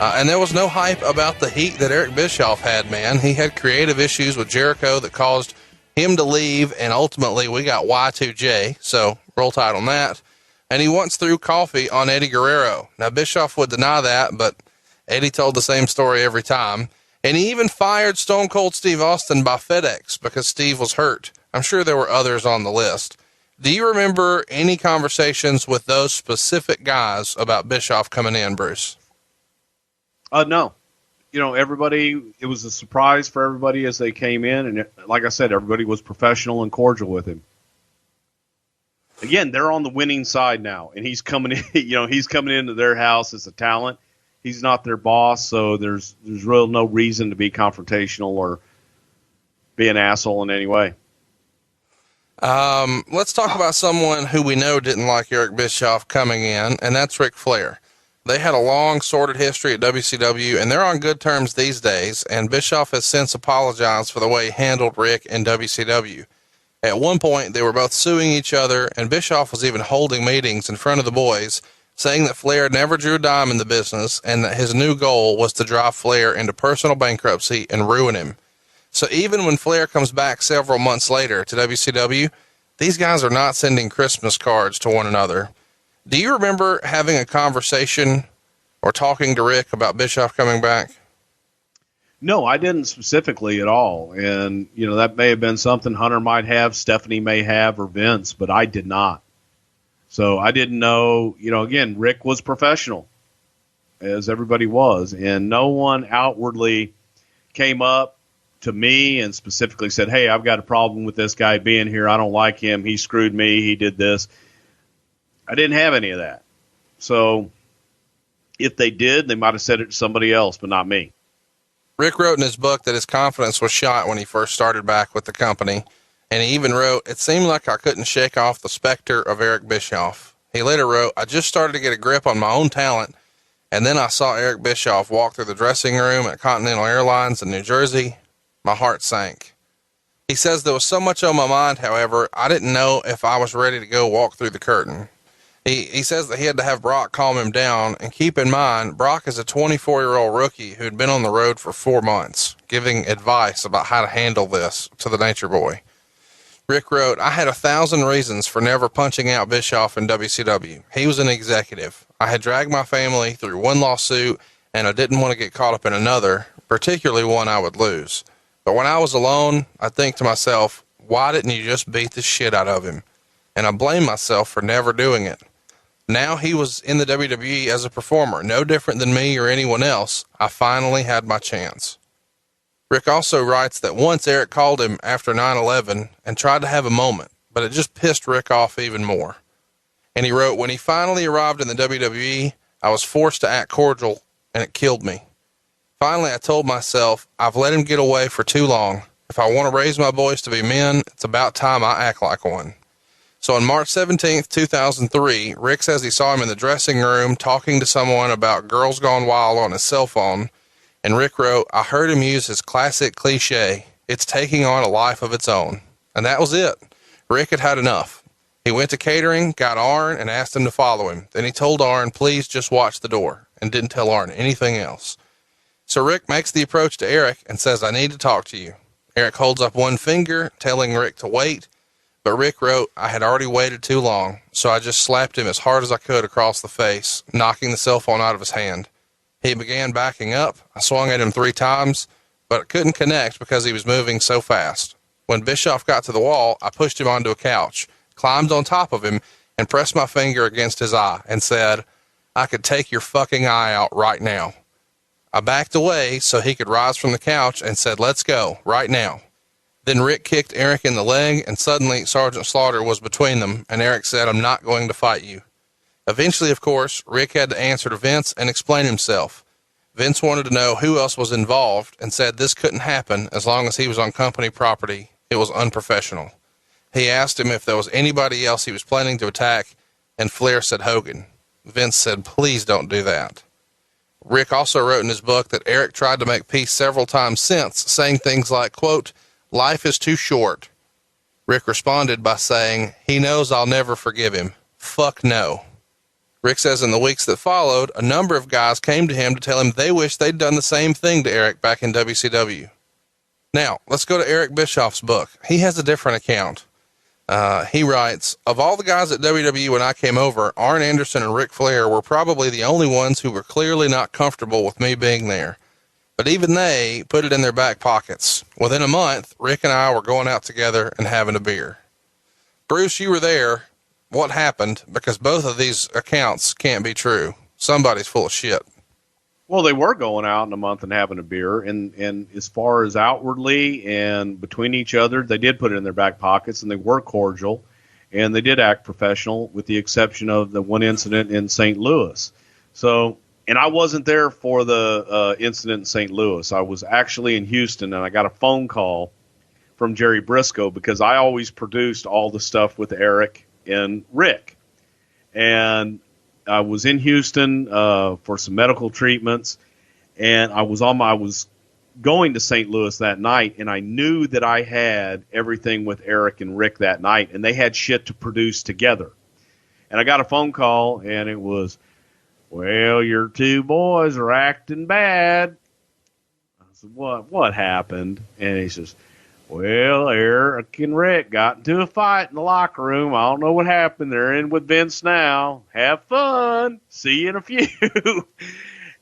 And there was no hype about the heat that Eric Bischoff had, man. He had creative issues with Jericho that caused him to leave, and ultimately we got Y2J, so roll tide on that. And he once threw coffee on Eddie Guerrero. Now, Bischoff would deny that, but Eddie told the same story every time. And he even fired Stone Cold Steve Austin by FedEx because Steve was hurt. I'm sure there were others on the list. Do you remember any conversations with those specific guys about Bischoff coming in, Bruce? No. You know, everybody, it was a surprise for everybody as they came in. And like I said, everybody was professional and cordial with him. Again, they're on the winning side now, and he's coming in, he's coming into their house as a talent. He's not their boss, so there's real no reason to be confrontational or be an asshole in any way. Let's talk about someone who we know didn't like Eric Bischoff coming in, and that's Ric Flair. They had a long, sordid history at WCW, and they're on good terms these days, and Bischoff has since apologized for the way he handled Ric in WCW. At one point, they were both suing each other, and Bischoff was even holding meetings in front of the boys, saying that Flair never drew a dime in the business, and that his new goal was to drive Flair into personal bankruptcy and ruin him. So even when Flair comes back several months later to WCW, these guys are not sending Christmas cards to one another. Do you remember having a conversation or talking to Ric about Bischoff coming back? No, I didn't specifically at all. And, that may have been something Hunter might have, Stephanie may have, or Vince, but I did not. So I didn't know, again, Ric was professional, as everybody was, and no one outwardly came up to me and specifically said, hey, I've got a problem with this guy being here. I don't like him. He screwed me. He did this. I didn't have any of that. So if they did, they might have said it to somebody else, but not me. Ric wrote in his book that his confidence was shot when he first started back with the company, and he even wrote, it seemed like I couldn't shake off the specter of Eric Bischoff. He later wrote, I just started to get a grip on my own talent, and then I saw Eric Bischoff walk through the dressing room at Continental Airlines in New Jersey. My heart sank. He says there was so much on my mind, however, I didn't know if I was ready to go walk through the curtain. He says that he had to have Brock calm him down, and keep in mind, Brock is a 24-year-old rookie who had been on the road for 4 months, giving advice about how to handle this to the Nature Boy. Ric wrote, I had 1,000 reasons for never punching out Bischoff in WCW. He was an executive. I had dragged my family through one lawsuit, and I didn't want to get caught up in another, particularly one I would lose. But when I was alone, I'd think to myself, why didn't you just beat the shit out of him? And I blame myself for never doing it. Now he was in the WWE as a performer, no different than me or anyone else. I finally had my chance. Ric also writes that once Eric called him after 9/11 and tried to have a moment, but it just pissed Ric off even more. And he wrote, when he finally arrived in the WWE, I was forced to act cordial, and it killed me. Finally, I told myself, I've let him get away for too long. If I want to raise my boys to be men, it's about time I act like one. So on March 17th, 2003, Ric says he saw him in the dressing room talking to someone about Girls Gone Wild on his cell phone. And Ric wrote, I heard him use his classic cliche, it's taking on a life of its own. And that was it. Ric had had enough. He went to catering, got Arn, and asked him to follow him. Then he told Arn, please just watch the door, and didn't tell Arn anything else. So Ric makes the approach to Eric and says, I need to talk to you. Eric holds up one finger, telling Ric to wait. But Ric wrote, I had already waited too long, so I just slapped him as hard as I could across the face, knocking the cell phone out of his hand. He began backing up. I swung at him 3 times, but it couldn't connect because he was moving so fast. When Bischoff got to the wall, I pushed him onto a couch, climbed on top of him, and pressed my finger against his eye and said, I could take your fucking eye out right now. I backed away so he could rise from the couch and said, let's go, right now. Then Ric kicked Eric in the leg, and suddenly Sergeant Slaughter was between them, and Eric said, I'm not going to fight you. Eventually, of course, Ric had to answer to Vince and explain himself. Vince wanted to know who else was involved and said this couldn't happen as long as he was on company property. It was unprofessional. He asked him if there was anybody else he was planning to attack, and Flair said Hogan. Vince said, please don't do that. Ric also wrote in his book that Eric tried to make peace several times since, saying things like, quote, life is too short. Ric responded by saying, he knows I'll never forgive him. Fuck no. Rick says in the weeks that followed, a number of guys came to him to tell him they wish they'd done the same thing to Eric back in WCW. Now, let's go to Eric Bischoff's book. He has a different account. He writes, of all the guys at WWE when I came over, Arn Anderson and Ric Flair were probably the only ones who were clearly not comfortable with me being there. But even they put it in their back pockets. Within a month, Rick and I were going out together and having a beer. Bruce, you were there. What happened? Because both of these accounts can't be true. Somebody's full of shit. Well, they were going out in a month and having a beer, and as far as outwardly and between each other, they did put it in their back pockets, and they were cordial, and they did act professional, with the exception of the one incident in St. Louis. So, and I wasn't there for the incident in St. Louis. I was actually in Houston, and I got a phone call from Jerry Briscoe, because I always produced all the stuff with Eric and Rick. And I was in Houston for some medical treatments, and I was going to St. Louis that night, and I knew that I had everything with Eric and Rick that night, and they had shit to produce together. And I got a phone call, and it was, well, your two boys are acting bad. I said, what happened? And he says, well, Eric and Rick got into a fight in the locker room. I don't know what happened. They're in with Vince now. Have fun. See you in a few.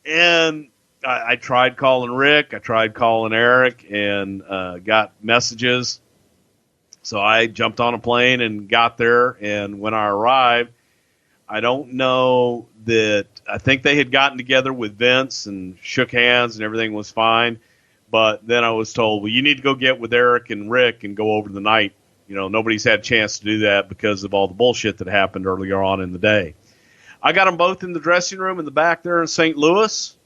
And I tried calling Rick. I tried calling Eric, and got messages. So I jumped on a plane and got there. And when I arrived, I don't know that – I think they had gotten together with Vince and shook hands and everything was fine. But then I was told, well, you need to go get with Eric and Rick and go over the night. You know, nobody's had a chance to do that because of all the bullshit that happened earlier on in the day. I got them both in the dressing room in the back there in St. Louis,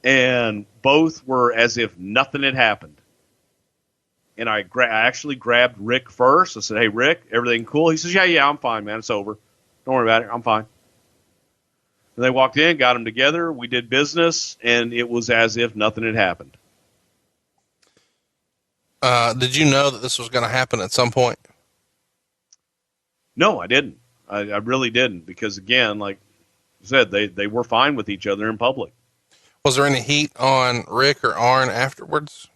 and both were as if nothing had happened. And I actually grabbed Rick first. I said, hey, Rick, everything cool? He says, yeah, I'm fine, man. It's over. Don't worry about it. I'm fine. And they walked in, got them together. We did business, and it was as if nothing had happened. Did you know that this was going to happen at some point? No, I didn't. I really didn't, because again, like I said, they were fine with each other in public. Was there any heat on Rick or Arn afterwards?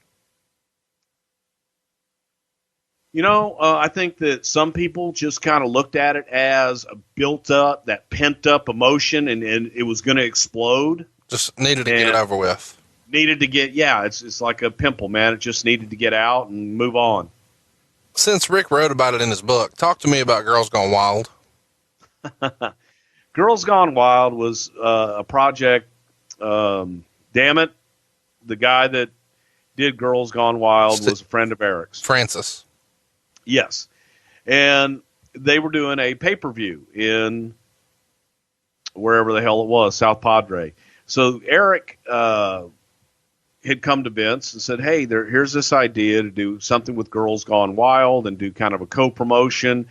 You know, I think that some people just kind of looked at it as a built up, that pent up emotion, and it was going to explode. Just needed to get it over with. It's like a pimple, man. It just needed to get out and move on. Since Rick wrote about it in his book, talk to me about Girls Gone Wild. Girls Gone Wild was a project. Damn it. The guy that did Girls Gone Wild was a friend of Eric's. Francis. Yes. And they were doing a pay-per-view in wherever the hell it was, South Padre. So Eric had come to Vince and said, hey, here's this idea to do something with Girls Gone Wild and do kind of a co-promotion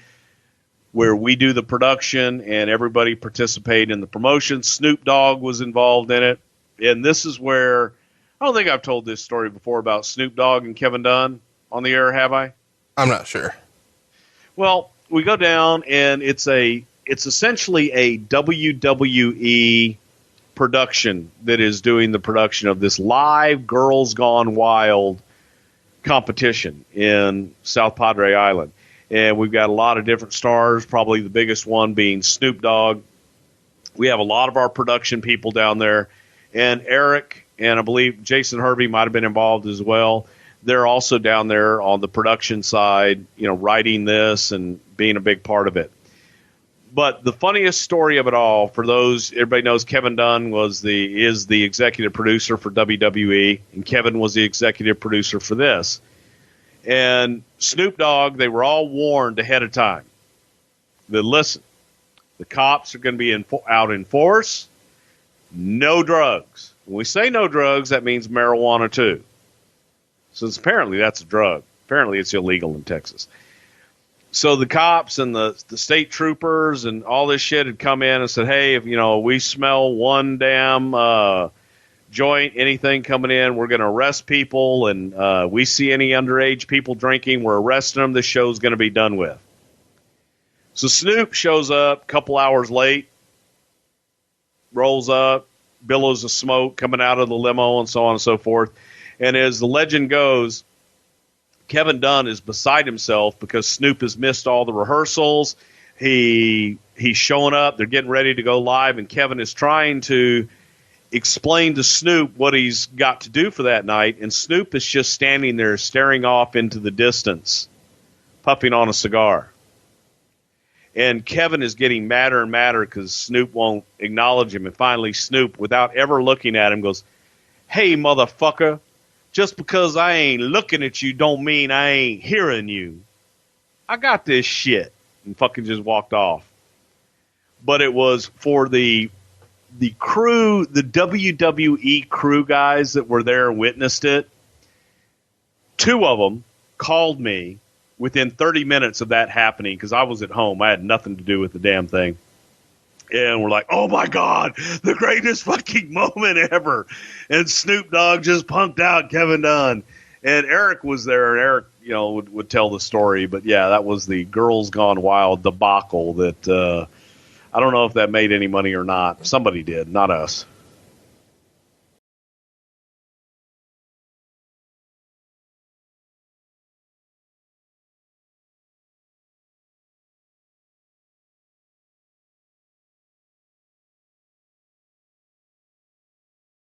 where we do the production and everybody participate in the promotion. Snoop Dogg was involved in it. And this is where, I don't think I've told this story before about Snoop Dogg and Kevin Dunn on the air, have I? I'm not sure. Well, we go down, and it's essentially a WWE production that is doing the production of this live Girls Gone Wild competition in South Padre Island. And we've got a lot of different stars, probably the biggest one being Snoop Dogg. We have a lot of our production people down there. And Eric, and I believe Jason Hervey might have been involved as well. They're also down there on the production side, you know, writing this and being a big part of it. But the funniest story of it all, for those, everybody knows Kevin Dunn is the executive producer for WWE, and Kevin was the executive producer for this. And Snoop Dogg, they were all warned ahead of time that, listen, the cops are going to be out in force, no drugs. When we say no drugs, that means marijuana too. Since apparently that's a drug. Apparently it's illegal in Texas. So the cops and the state troopers and all this shit had come in and said, hey, if we smell one damn joint, anything coming in, we're going to arrest people. And we see any underage people drinking, we're arresting them. This show's going to be done with. So Snoop shows up a couple hours late, rolls up, billows of smoke coming out of the limo and so on and so forth. And as the legend goes, Kevin Dunn is beside himself because Snoop has missed all the rehearsals. He's showing up. They're getting ready to go live, and Kevin is trying to explain to Snoop what he's got to do for that night, and Snoop is just standing there staring off into the distance, puffing on a cigar. And Kevin is getting madder and madder because Snoop won't acknowledge him. And finally, Snoop, without ever looking at him, goes, "Hey, motherfucker, just because I ain't looking at you don't mean I ain't hearing you. I got this shit." And fucking just walked off. But it was for the crew, the WWE crew guys that were there and witnessed it. 2 of them called me within 30 minutes of that happening because I was at home. I had nothing to do with the damn thing. And we're like, "Oh, my God, the greatest fucking moment ever." And Snoop Dogg just punked out Kevin Dunn. And Eric was there, and Eric, would tell the story. But, yeah, that was the Girls Gone Wild debacle that I don't know if that made any money or not. Somebody did, not us.